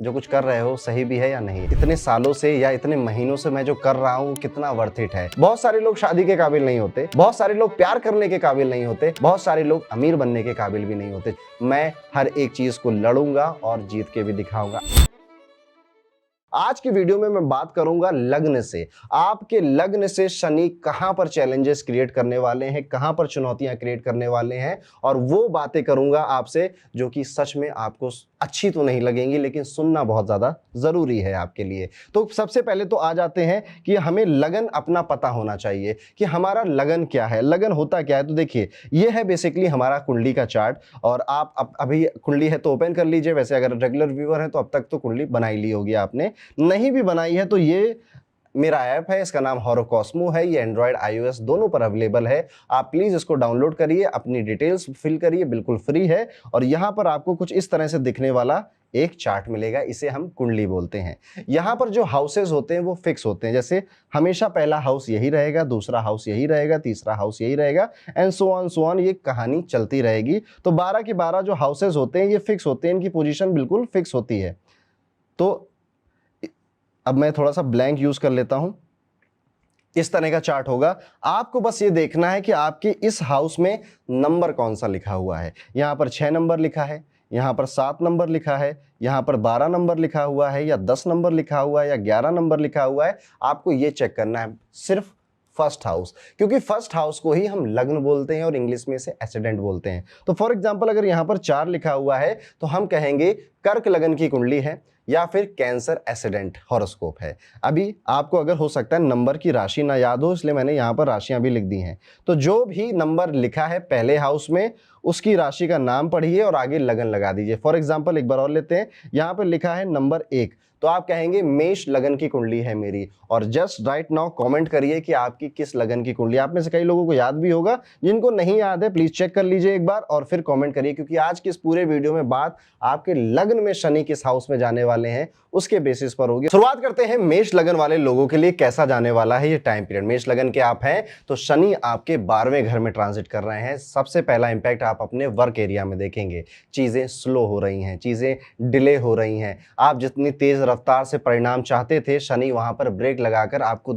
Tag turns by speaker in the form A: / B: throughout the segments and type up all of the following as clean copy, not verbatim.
A: जो कुछ कर रहे हो सही भी है या नहीं, इतने सालों से या इतने महीनों से मैं जो कर रहा हूँ कितना वर्थ इट है। बहुत सारे लोग शादी के काबिल नहीं होते, बहुत सारे लोग प्यार करने के काबिल नहीं होते, बहुत सारे लोग अमीर बनने के काबिल भी नहीं होते। मैं हर एक चीज को लड़ूंगा और जीत के भी दिखाऊंगा। आज की वीडियो में मैं बात करूंगा लग्न से। आपके लग्न से शनि कहां पर चैलेंजेस क्रिएट करने वाले हैं, कहां पर चुनौतियां क्रिएट करने वाले हैं, और वो बातें करूंगा आपसे जो कि सच में आपको अच्छी तो नहीं लगेंगी, लेकिन सुनना बहुत ज्यादा जरूरी है आपके लिए। तो सबसे पहले तो आ जाते हैं कि हमें लगन अपना पता होना चाहिए कि हमारा लगन क्या है, लगन होता क्या है। तो देखिए, ये है बेसिकली हमारा कुंडली का चार्ट, और आप अभी कुंडली है तो ओपन कर लीजिए। वैसे अगर रेगुलर व्यूअर है तो अब तक तो कुंडली बनाई ली होगी आपने, नहीं भी बनाई है तो ये मेरा ऐप है, इसका नाम होरोकॉस्मो है। ये एंड्रॉयड iOS दोनों पर अवेलेबल है। आप प्लीज इसको डाउनलोड करिए, अपनी डिटेल्स फिल करिए, बिल्कुल फ्री है। और यहां पर आपको कुछ इस तरह से दिखने वाला एक चार्ट मिलेगा, इसे हम कुंडली बोलते हैं। यहां पर जो हाउसेज होते हैं वो फिक्स होते हैं, जैसे हमेशा पहला हाउस यही रहेगा, दूसरा हाउस यही रहेगा, तीसरा हाउस यही रहेगा, एंड सो ऑन ये कहानी चलती रहेगी। तो 12 के 12 जो हाउसेज होते हैं ये फिक्स होते हैं, इनकी पोजीशन बिल्कुल फिक्स होती है। तो अब मैं थोड़ा सा ब्लैंक यूज कर लेता हूं। इस तरह का चार्ट होगा। आपको बस ये देखना है कि आपके इस हाउस में नंबर कौन सा लिखा हुआ है। यहां पर 6 नंबर लिखा है, यहां पर 7 नंबर लिखा है, यहां पर 12 नंबर लिखा हुआ है, या 10 नंबर लिखा हुआ है, या 11 नंबर लिखा हुआ है। आपको ये चेक करना है सिर्फ फर्स्ट हाउस, क्योंकि फर्स्ट हाउस को ही हम लग्न बोलते हैं और इंग्लिश में इसे एसेडेंट बोलते हैं। तो फॉर एग्जांपल अगर यहां पर 4 लिखा हुआ है तो हम कहेंगे कर्क लगन की कुंडली है, या फिर कैंसर एसिडेंट हॉरोस्कोप है। अभी आपको अगर हो सकता है नंबर की राशि ना याद हो, इसलिए मैंने यहां पर राशियां भी लिख दी हैं। तो जो भी नंबर लिखा है पहले हाउस में उसकी राशि का नाम पढ़िए और आगे लगन लगा दीजिए। फॉर एग्जांपल एक बार और लेते हैं, यहां पर लिखा है नंबर 1, तो आप कहेंगे मेष लगन की कुंडली है मेरी, और जस्ट राइट नाउ कमेंट करिए कि आपकी किस लगन की कुंडली। आप में से कई लोगों को याद भी होगा, जिनको नहीं याद है प्लीज चेक कर लीजिए एक बार और फिर कमेंट करिए, क्योंकि आज की इस पूरे वीडियो में बात आपके लग्न में शनि किस हाउस में जाने वाले हैं उसके बेसिस पर होगी। शुरुआत करते हैं मेष लगन वाले लोगों के लिए कैसा जाने वाला है ये टाइम पीरियड। मेष लगन के आप हैं तो शनि आपके 12वें घर में ट्रांजिट कर रहे हैं। सबसे पहला इंपैक्ट आप अपने वर्क एरिया में देखेंगे। चीजें स्लो हो रही हैं, चीजें डिले हो रही हैं। आप जितनी तेज रफ्तार से परिणाम चाहते थे, शनि वहां पर ब्रेक लगाकर आपको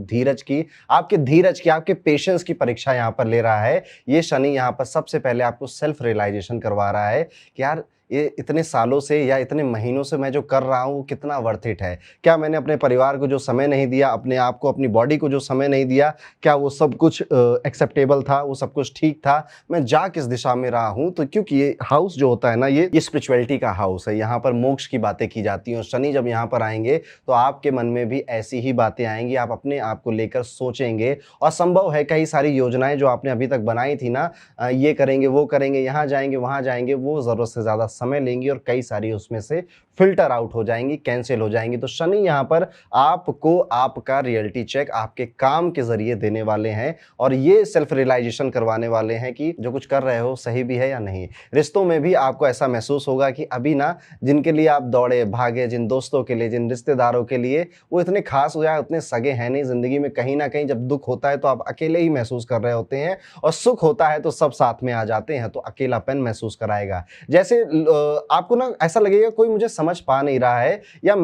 A: आपके पेशेंस की परीक्षा यहां पर ले रहा है। ये शनि यहां पर सबसे पहले आपको सेल्फ रियलाइजेशन करवा रहा है कि यार ये इतने सालों से या इतने महीनों से मैं जो कर रहा हूँ कितना वर्थ इट है। क्या मैंने अपने परिवार को जो समय नहीं दिया, अपने आप को, अपनी बॉडी को जो समय नहीं दिया, क्या वो सब कुछ एक्सेप्टेबल था, वो सब कुछ ठीक था? मैं जा किस दिशा में रहा हूँ? तो क्योंकि ये हाउस जो होता है ना, ये स्पिरिचुअलिटी का हाउस है। यहाँ पर मोक्ष की बातें की जाती हैं, और शनि जब यहाँ पर आएंगे तो आपके मन में भी ऐसी ही बातें आएंगी। आप अपने आप को लेकर सोचेंगे, और संभव है कई सारी योजनाएं जो आपने अभी तक बनाई थी ना, ये करेंगे, वो करेंगे, यहाँ जाएंगे, वहां जाएंगे, वो जरूरत से ज्यादा समय लेंगी और कई सारी उसमें से फिल्टर आउट हो जाएंगी, कैंसिल हो जाएंगी। तो शनि यहां पर आपको आपका रियलिटी चेक आपके काम के जरिए देने वाले हैं, और ये सेल्फ रियलाइजेशन करवाने वाले हैं कि जो कुछ कर रहे हो सही भी है या नहीं। रिश्तों में भी आपको ऐसा महसूस होगा कि अभी ना जिनके लिए आप दौड़े भागे, जिन दोस्तों के लिए, जिन रिश्तेदारों के लिए, वो इतने खास हो जाए, उतने सगे हैं नहीं जिंदगी में। कहीं ना कहीं जब दुख होता है तो आप अकेले ही महसूस कर रहे होते हैं, और सुख होता है तो सब साथ में आ जाते हैं, तो अकेलापन महसूस कराएगा। जैसे आपको ना ऐसा लगेगा कोई मुझे समझ पा नहीं रहा है, या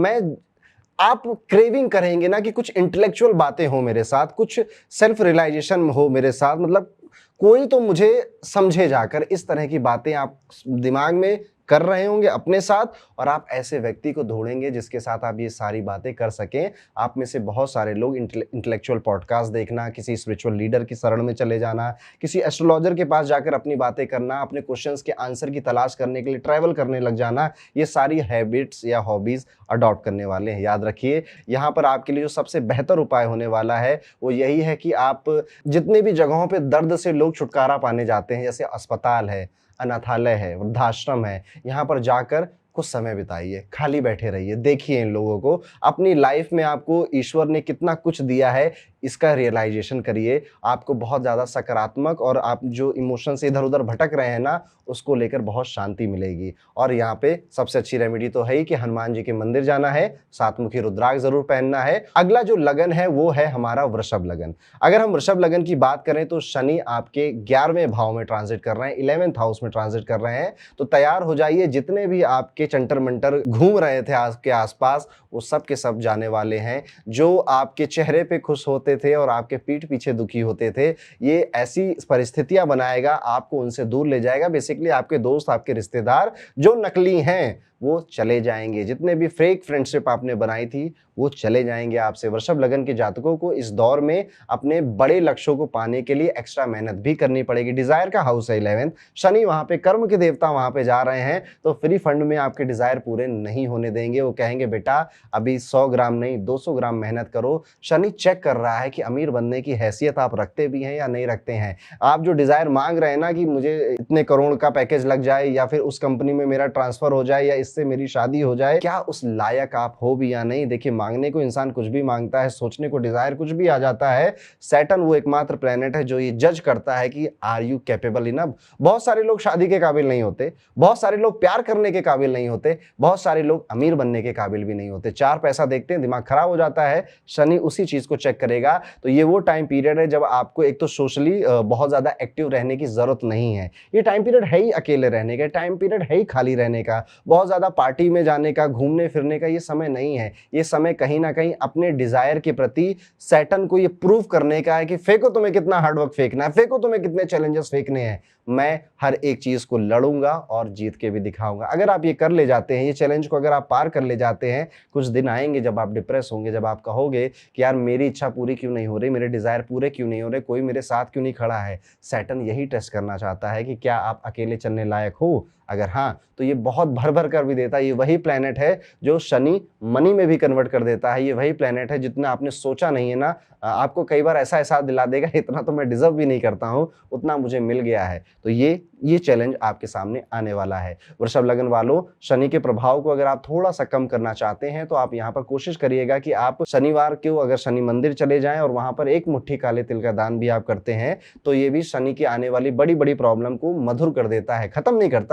A: आप क्रेविंग करेंगे ना कि कुछ इंटेलेक्चुअल बातें हो मेरे साथ, कुछ सेल्फ रियलाइजेशन हो मेरे साथ, मतलब कोई तो मुझे समझे जाकर। इस तरह की बातें आप दिमाग में कर रहे होंगे अपने साथ, और आप ऐसे व्यक्ति को ढूंढेंगे जिसके साथ आप ये सारी बातें कर सकें। आप में से बहुत सारे लोग इंटेलेक्चुअल पॉडकास्ट देखना, किसी स्पिरिचुअल लीडर की शरण में चले जाना, किसी एस्ट्रोलॉजर के पास जाकर अपनी बातें करना, अपने क्वेश्चंस के आंसर की तलाश करने के लिए ट्रैवल करने लग जाना, ये सारी हैबिट्स या हॉबीज अडॉप्ट करने वाले हैं। याद रखिए, यहाँ पर आपके लिए जो सबसे बेहतर उपाय होने वाला है वो यही है कि आप जितने भी जगहों पर दर्द से लोग छुटकारा पाने जाते हैं, जैसे अस्पताल है, अनाथालय है, वृद्धाश्रम है, यहाँ पर जाकर कुछ समय बिताइए, खाली बैठे रहिए, देखिए इन लोगों को। अपनी लाइफ में आपको ईश्वर ने कितना कुछ दिया है, इसका रियलाइजेशन करिए। आपको बहुत ज़्यादा सकारात्मक और आप जो इमोशन से इधर-उधर भटक रहे हैं ना, उसको लेकर बहुत शांति मिलेगी। और यहाँ पे सबसे अच्छी रेमेडी तो है ही कि हनुमान जी के मंदिर जाना है, सातमुखी रुद्राक्ष ज़रूर पहनना है। अगला जो लगन है वो है हमारा वृषभ लगन। अगर हम वृषभ लगन की बात करें तो शनि आपके 11वें भाव में ट्रांजिट कर रहे हैं, 11th हाउस में ट्रांजिट कर रहे हैं। तो तैयार हो जाइए, जितने भी आपके चंटर-मंटर घूम रहे थे आपके आस-पास, वो सब के सब जाने वाले हैं। जो आपके चेहरे पे खुश होते थे और आपके पीठ पीछे दुखी होते थे, ये ऐसी परिस्थितियां बनाएगा, आपको उनसे दूर ले जाएगा। बेसिकली आपके दोस्त, आपके रिश्तेदार जो नकली हैं वो चले जाएंगे। जितने भी फेक फ्रेंडशिप आपने बनाई थी वो चले जाएंगे आपसे। वृषभ लगन के जातकों को इस दौर में अपने बड़े लक्ष्यों को पाने के लिए एक्स्ट्रा मेहनत भी करनी पड़ेगी। डिजायर का हाउस है 11th, शनि वहां पे, कर्म के देवता वहां पे जा रहे हैं, तो फ्री फंड में आपके डिजायर पूरे नहीं होने देंगे। वो कहेंगे बेटा अभी 100 ग्राम नहीं 200 ग्राम मेहनत करो। शनि चेक कर रहा है कि अमीर बनने की हैसियत आप रखते भी हैं या नहीं रखते हैं। आप जो डिजायर मांग रहे हैं ना कि मुझे इतने करोड़ का पैकेज लग जाए, या फिर उस कंपनी में मेरा ट्रांसफर हो जाए, या इससे मेरी शादी हो जाए, क्या उस लायक आप हो भी या नहीं? देखिए, मांगने को इंसान कुछ भी मांगता है, सोचने को डिजायर कुछ भी आ जाता है। सैटर्न वो एकमात्र प्लेनेट है जो ये जज करता है कि आर यू कैपेबल इनफ। बहुत सारे लोग शादी के काबिल नहीं होते, बहुत सारे लोग प्यार करने के काबिल नहीं होते, बहुत सारे लोग अमीर बनने के काबिल भी नहीं होते। 4 पैसा देखते हैं दिमाग खराब हो जाता है। शनि उसी चीज को चेक करेगा। तो ये वो टाइम पीरियड है जब आपको एक तो सोशली बहुत ज्यादा एक्टिव रहने की जरूरत नहीं है। ये टाइम पीरियड है ही अकेले रहने का, टाइम पीरियड है ही खाली रहने का। बहुत ज्यादा पार्टी में जाने का, घूमने फिरने का ये समय नहीं है। ये समय कहीं ना कहीं अपने डिजायर के प्रति सैटर्न को ये प्रूव करने का है कि फेंको तुम्हें कितना हार्डवर्क फेंकना है, फेंको तुम्हें कितने चैलेंजेस फेंकने हैं, मैं हर एक चीज को लड़ूंगा और जीत के भी दिखाऊंगा। अगर आप ये कर ले जाते हैं, ये चैलेंज को अगर आप पार कर ले जाते हैं, कुछ दिन आएंगे जब आप डिप्रेस होंगे, जब आप कहोगे कि यार मेरी इच्छा पूरी क्यों नहीं हो रही, मेरे डिजायर पूरे क्यों नहीं हो रहे, कोई मेरे साथ क्यों नहीं खड़ा है। सैटर्न यही टेस्ट करना चाहता है कि क्या आप अकेले चलने लायक हो। अगर हाँ, तो ये बहुत भर भर कर भी देता है। ये वही प्लेनेट है जो शनि मनी में भी कन्वर्ट कर देता है। ये वही प्लेनेट है जितना आपने सोचा नहीं है ना, आपको कई बार ऐसा एहसास दिला देगा इतना तो मैं डिजर्व भी नहीं करता हूँ, उतना मुझे मिल गया है। तो ये चैलेंज आपके सामने आने वाला है। वृषभ लगन वालों, शनि के प्रभाव को अगर आप थोड़ा सा कम करना चाहते हैं तो आप यहाँ पर कोशिश करिएगा कि आप शनिवार को अगर शनि मंदिर चले जाएं और वहां पर एक मुट्ठी काले तिल का दान भी आप करते हैं, तो ये भी शनि की आने वाली बड़ी बड़ी प्रॉब्लम को मधुर कर देता है, खत्म नहीं करता,